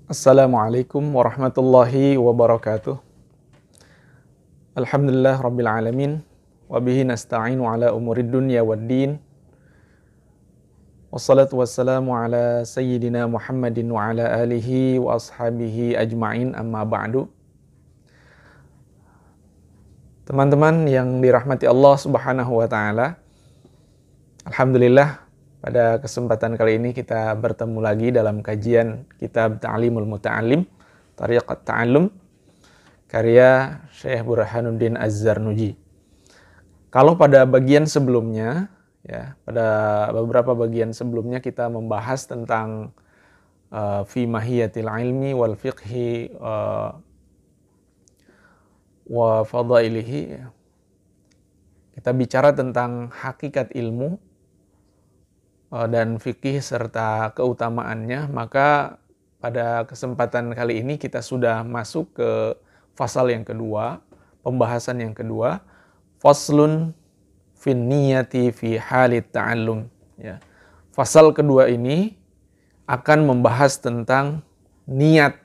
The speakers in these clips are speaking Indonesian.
Assalamualaikum warahmatullahi wabarakatuh. Alhamdulillah rabbil alamin. Wabihi nasta'inu ala umurid dunya waddin. Wassalatu wassalamu ala sayyidina Muhammadin wa ala alihi wa ashabihi ajma'in, amma ba'du. Teman-teman yang dirahmati Allah subhanahu wa ta'ala, alhamdulillah pada kesempatan kali ini kita bertemu lagi dalam kajian kitab Ta'limul Muta'allim, Tariqat Ta'allum, karya Syekh Burhanuddin Az-Zarnuji. Kalau pada bagian sebelumnya, pada beberapa bagian sebelumnya kita membahas tentang fi mahiyatil ilmi wal fiqhi wa fadailihi. Kita bicara tentang hakikat ilmu dan fikih serta keutamaannya. Maka pada kesempatan kali ini kita sudah masuk ke fasal yang kedua, pembahasan yang kedua, faslun fin niyati fi halit ta'allum. Fasal kedua ini akan membahas tentang niat,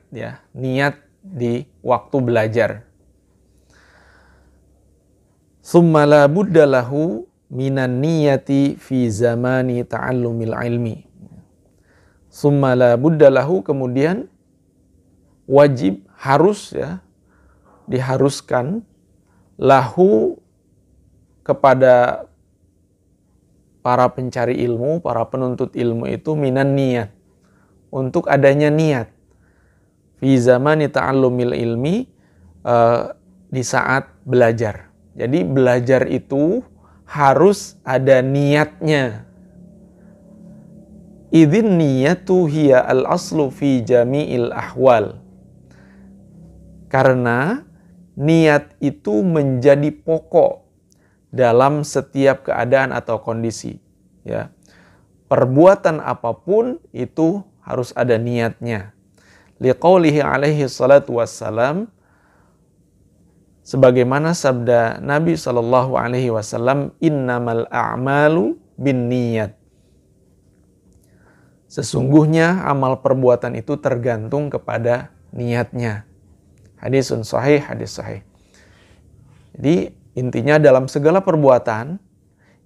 niat di waktu belajar. Summa la budda lahu minan niyati fi zamani ta'allumil ilmi. Summa la budda lahu, kemudian wajib, harus, diharuskan, lahu, kepada para pencari ilmu, para penuntut ilmu itu, minan niat, untuk adanya niat, fi zamani ta'allumil ilmi, di saat belajar. Jadi belajar itu harus ada niatnya. Idzin niyatu hiya al-aslu fi jami'il ahwal. Karena niat itu menjadi pokok dalam setiap keadaan atau kondisi. Perbuatan apapun itu harus ada niatnya. Liqaulihi alaihi salatu wassalam, sebagaimana sabda Nabi SAW, innamal a'malu bin niyat. Sesungguhnya amal perbuatan itu tergantung kepada niatnya. Hadisun sahih, hadis sahih. Jadi intinya dalam segala perbuatan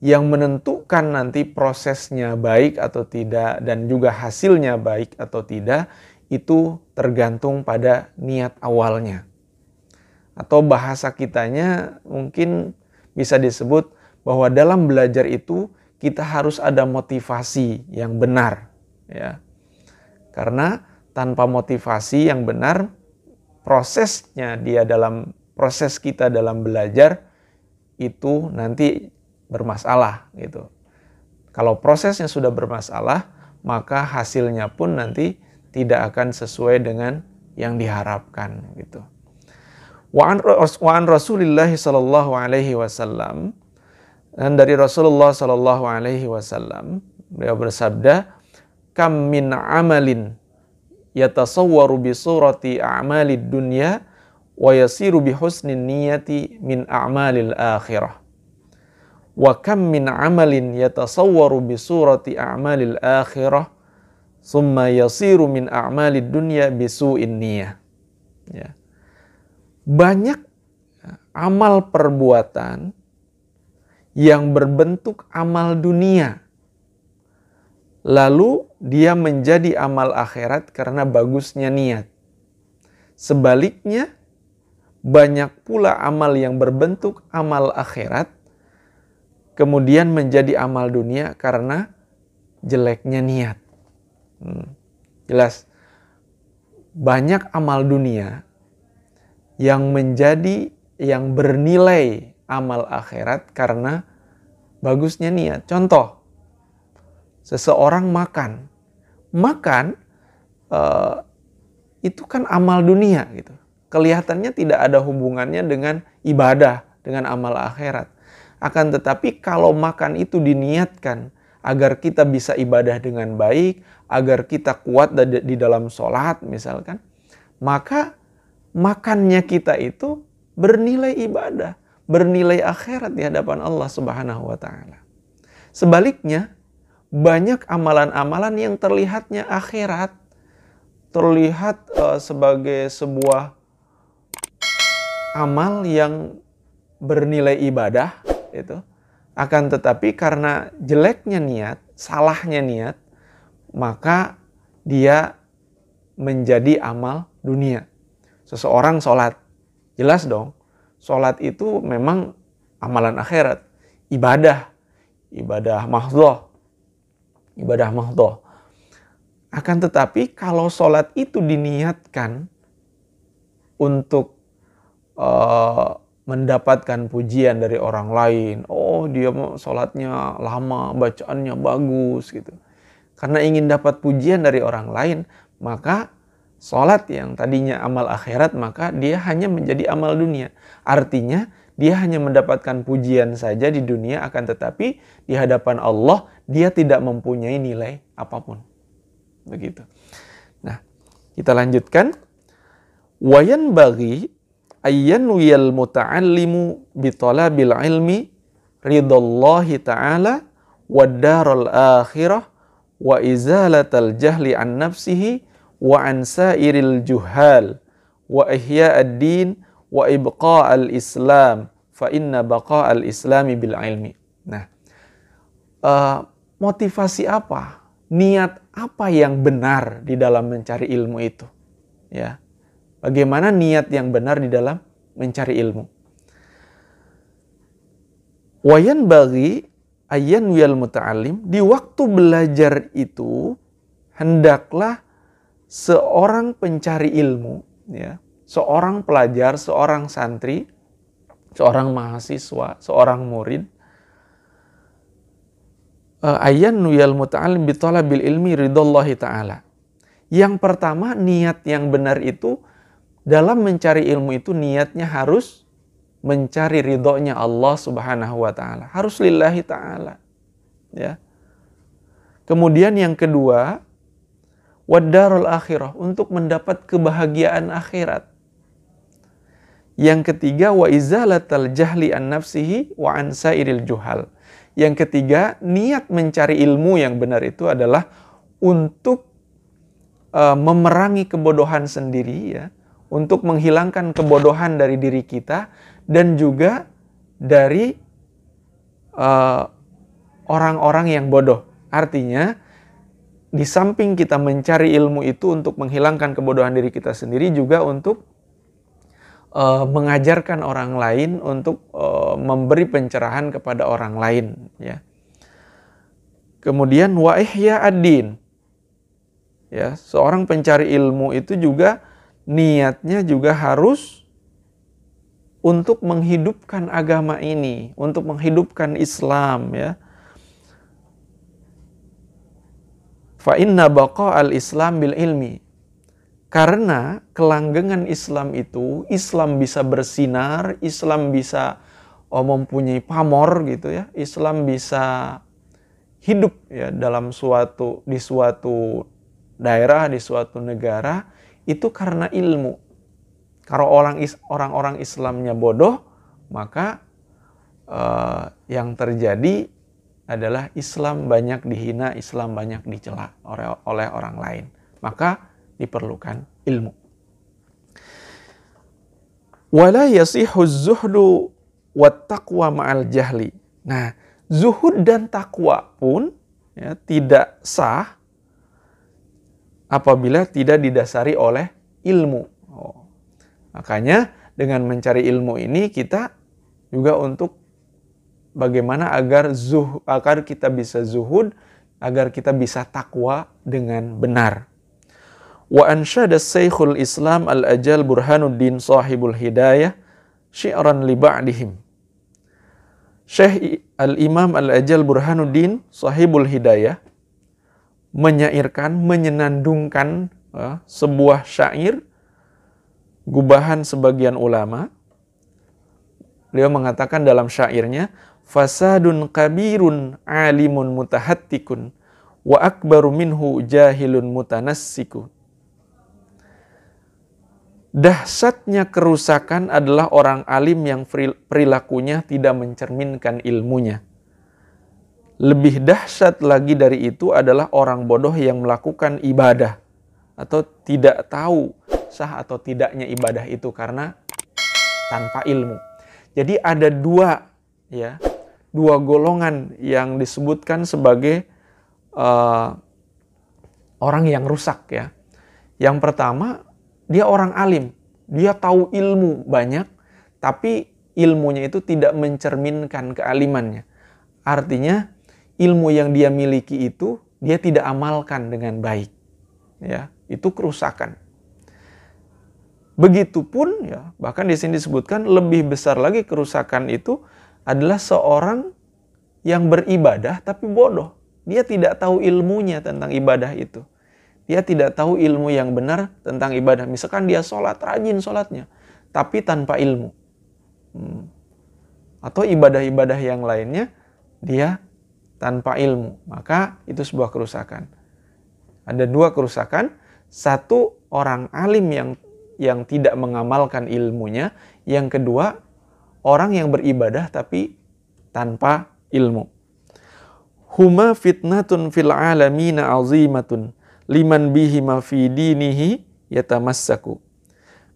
yang menentukan nanti prosesnya baik atau tidak dan juga hasilnya baik atau tidak, itu tergantung pada niat awalnya. Atau bahasa kitanya mungkin bisa disebut bahwa dalam belajar itu kita harus ada motivasi yang benar. Karena tanpa motivasi yang benar, proses kita dalam belajar itu nanti bermasalah gitu. Kalau prosesnya sudah bermasalah, maka hasilnya pun nanti tidak akan sesuai dengan yang diharapkan gitu. Wa an Rasulillah sallallahu alaihi wasallam, dan dari Rasulullah sallallahu alaihi wasallam, beliau bersabda, kam min amalin yatasawwaru bi surati a'malid dunya wa yasiru bi husnin niyati min a'malil akhirah. Wa kam min amalin yatasawwaru bi surati a'malil akhirah summa yasiru min a'malid dunya bi su'in niyah. Banyak amal perbuatan yang berbentuk amal dunia, lalu dia menjadi amal akhirat karena bagusnya niat. Sebaliknya, banyak pula amal yang berbentuk amal akhirat kemudian menjadi amal dunia karena jeleknya niat. Jelas, banyak amal dunia yang bernilai amal akhirat karena bagusnya niat. Contoh, seseorang makan itu kan amal dunia gitu. Kelihatannya tidak ada hubungannya dengan ibadah, dengan amal akhirat. Akan tetapi kalau makan itu diniatkan agar kita bisa ibadah dengan baik, agar kita kuat di dalam sholat misalkan, maka makannya kita itu bernilai ibadah, bernilai akhirat di hadapan Allah Subhanahu wa ta'ala. Sebaliknya, banyak amalan-amalan yang terlihatnya akhirat, terlihat sebagai sebuah amal yang bernilai ibadah itu. Akan tetapi karena jeleknya niat, salahnya niat, maka dia menjadi amal dunia. Seseorang sholat, jelas dong, sholat itu memang amalan akhirat, ibadah mahdhah, ibadah mahdhah. Akan tetapi kalau sholat itu diniatkan untuk mendapatkan pujian dari orang lain, oh dia sholatnya lama, bacaannya bagus gitu. Karena ingin dapat pujian dari orang lain, maka sholat yang tadinya amal akhirat, maka dia hanya menjadi amal dunia. Artinya dia hanya mendapatkan pujian saja di dunia, akan tetapi di hadapan Allah dia tidak mempunyai nilai apapun. Begitu. Nah, kita lanjutkan. Wayan bagi ayyanwiyal muta'allimu bitalabil ilmi ridallahi ta'ala wad-daral akhirah wa izalatal jahli an nafsihi wa an sairil juhal wa ihya'ad din wa ibqa'al islam fa inna baqa'al islami bil ilmi. Nah, motivasi apa? Niat apa yang benar di dalam mencari ilmu itu? Ya. Bagaimana niat yang benar di dalam mencari ilmu? Wayan bagi ayyan wiyal muta'alim, di waktu belajar itu hendaklah seorang pencari ilmu, ya, seorang pelajar, seorang santri, seorang mahasiswa, seorang murid, ayyan wiyal muta'alim bitalabil ilmi ridallahi ta'ala. Yang pertama, niat yang benar itu dalam mencari ilmu itu niatnya harus mencari ridhonya Allah Subhanahu wa taala. Harus lillahi taala. Ya. Kemudian yang kedua, wad-darul akhirah, untuk mendapat kebahagiaan akhirat. Yang ketiga, wa izalatal jahli an nafsihi wa an sairil juhal. Yang ketiga, niat mencari ilmu yang benar itu adalah untuk memerangi kebodohan sendiri, ya, untuk menghilangkan kebodohan dari diri kita dan juga dari orang-orang yang bodoh. Artinya, di samping kita mencari ilmu itu untuk menghilangkan kebodohan diri kita sendiri, juga untuk mengajarkan orang lain, untuk memberi pencerahan kepada orang lain. Ya. Kemudian wa ihya'ad din. Ya, seorang pencari ilmu itu juga niatnya juga harus untuk menghidupkan agama ini, untuk menghidupkan Islam, ya. Fa inna baqa'al Islam bil ilmi. Karena kelanggengan Islam itu, Islam bisa bersinar, Islam bisa mempunyai pamor gitu ya. Islam bisa hidup ya dalam di suatu daerah, di suatu negara, itu karena ilmu. Kalau orang-orang Islamnya bodoh, maka yang terjadi adalah Islam banyak dihina, Islam banyak dicela oleh orang lain. Maka diperlukan ilmu. Wala yasihu zuhdu wat taqwa ma'al jahli. Nah, zuhud dan takwa pun ya, tidak sah apabila tidak didasari oleh ilmu. Makanya dengan mencari ilmu ini kita juga untuk bagaimana agar kita bisa zuhud, agar kita bisa takwa dengan benar. Wa ansyada Syekhul Islam Al-Ajal Burhanuddin Sahibul Hidayah syi'ran li ba'dihim. Syekh Al-Imam Al-Ajal Burhanuddin Sahibul Hidayah menyairkan, menyenandungkan sebuah syair gubahan sebagian ulama. Beliau mengatakan dalam syairnya, fasadun kabirun alimun mutahattikun wa akbaru minhu jahilun mutanassiku. Dahsyatnya kerusakan adalah orang alim yang perilakunya tidak mencerminkan ilmunya. Lebih dahsyat lagi dari itu adalah orang bodoh yang melakukan ibadah atau tidak tahu sah atau tidaknya ibadah itu karena tanpa ilmu. Jadi ada dua golongan yang disebutkan sebagai orang yang rusak ya. Yang pertama, dia orang alim, dia tahu ilmu banyak, tapi ilmunya itu tidak mencerminkan kealimannya. Artinya ilmu yang dia miliki itu dia tidak amalkan dengan baik. Ya, itu kerusakan. Begitupun ya, bahkan di sini disebutkan lebih besar lagi kerusakan itu adalah seorang yang beribadah tapi bodoh. Dia tidak tahu ilmunya tentang ibadah itu. Dia tidak tahu ilmu yang benar tentang ibadah. Misalkan dia sholat, rajin sholatnya, tapi tanpa ilmu. Atau ibadah-ibadah yang lainnya, dia tanpa ilmu. Maka itu sebuah kerusakan. Ada dua kerusakan. Satu, orang alim yang tidak mengamalkan ilmunya. Yang kedua, orang yang beribadah tapi tanpa ilmu. Huma fitnatun fil alamina azimatun liman bihima fi dinihi yatamassaku.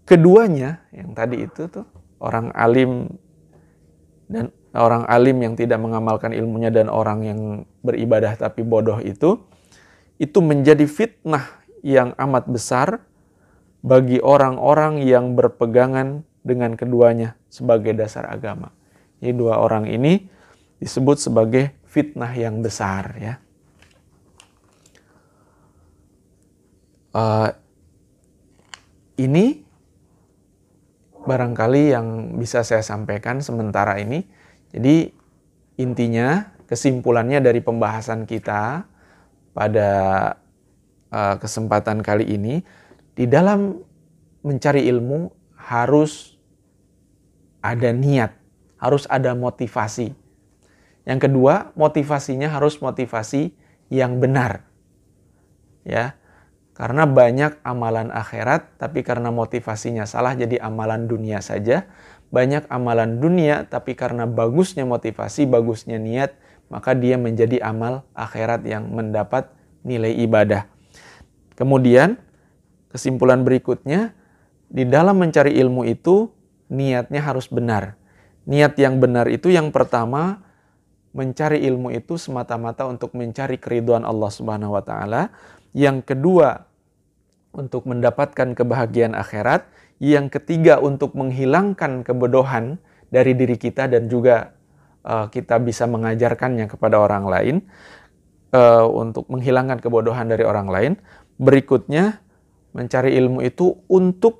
Keduanya, yang tadi itu tuh, orang alim yang tidak mengamalkan ilmunya dan orang yang beribadah tapi bodoh itu menjadi fitnah yang amat besar bagi orang-orang yang berpegangan dengan keduanya sebagai dasar agama. Jadi dua orang ini disebut sebagai fitnah yang besar ya. Ini barangkali yang bisa saya sampaikan sementara ini. Jadi intinya, kesimpulannya dari pembahasan kita pada kesempatan kali ini, di dalam mencari ilmu harus ada niat, harus ada motivasi. Yang kedua, motivasinya harus motivasi yang benar. Ya. Karena banyak amalan akhirat, tapi karena motivasinya salah jadi amalan dunia saja. Banyak amalan dunia, tapi karena bagusnya motivasi, bagusnya niat, maka dia menjadi amal akhirat yang mendapat nilai ibadah. Kemudian, kesimpulan berikutnya, di dalam mencari ilmu itu, niatnya harus benar. Niat yang benar itu yang pertama, mencari ilmu itu semata-mata untuk mencari keridhaan Allah Subhanahu wa Ta'ala. Yang kedua, untuk mendapatkan kebahagiaan akhirat. Yang ketiga, untuk menghilangkan kebodohan dari diri kita dan juga kita bisa mengajarkannya kepada orang lain. Untuk menghilangkan kebodohan dari orang lain. Berikutnya, mencari ilmu itu untuk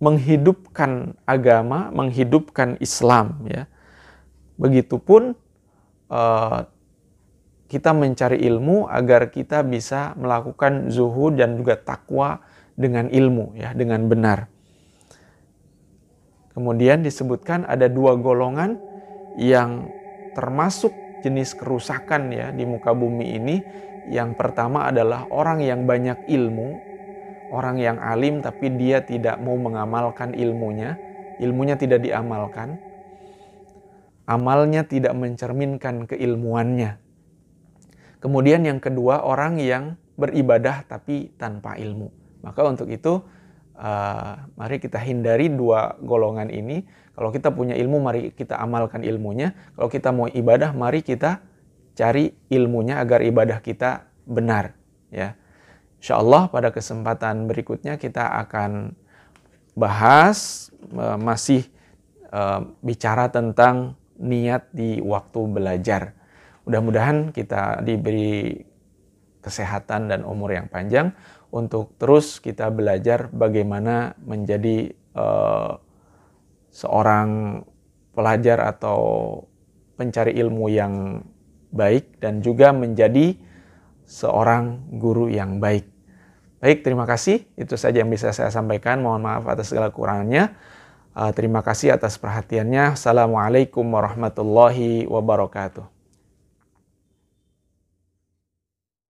menghidupkan agama, menghidupkan Islam. Ya. Begitupun kita mencari ilmu agar kita bisa melakukan zuhud dan juga takwa dengan ilmu, ya, dengan benar. Kemudian disebutkan ada dua golongan yang termasuk jenis kerusakan ya di muka bumi ini. Yang pertama adalah orang yang banyak ilmu, orang yang alim tapi dia tidak mau mengamalkan ilmunya, ilmunya tidak diamalkan, amalnya tidak mencerminkan keilmuannya. Kemudian yang kedua, orang yang beribadah tapi tanpa ilmu. Maka untuk itu, mari kita hindari dua golongan ini. Kalau kita punya ilmu, mari kita amalkan ilmunya. Kalau kita mau ibadah, mari kita cari ilmunya agar ibadah kita benar. Ya. Insya Allah pada kesempatan berikutnya kita akan bahas, masih bicara tentang niat di waktu belajar. Mudah-mudahan kita diberi kesehatan dan umur yang panjang untuk terus kita belajar bagaimana menjadi seorang pelajar atau pencari ilmu yang baik dan juga menjadi seorang guru yang baik. Baik, terima kasih. Itu saja yang bisa saya sampaikan. Mohon maaf atas segala kekurangannya. Terima kasih atas perhatiannya. Assalamualaikum warahmatullahi wabarakatuh.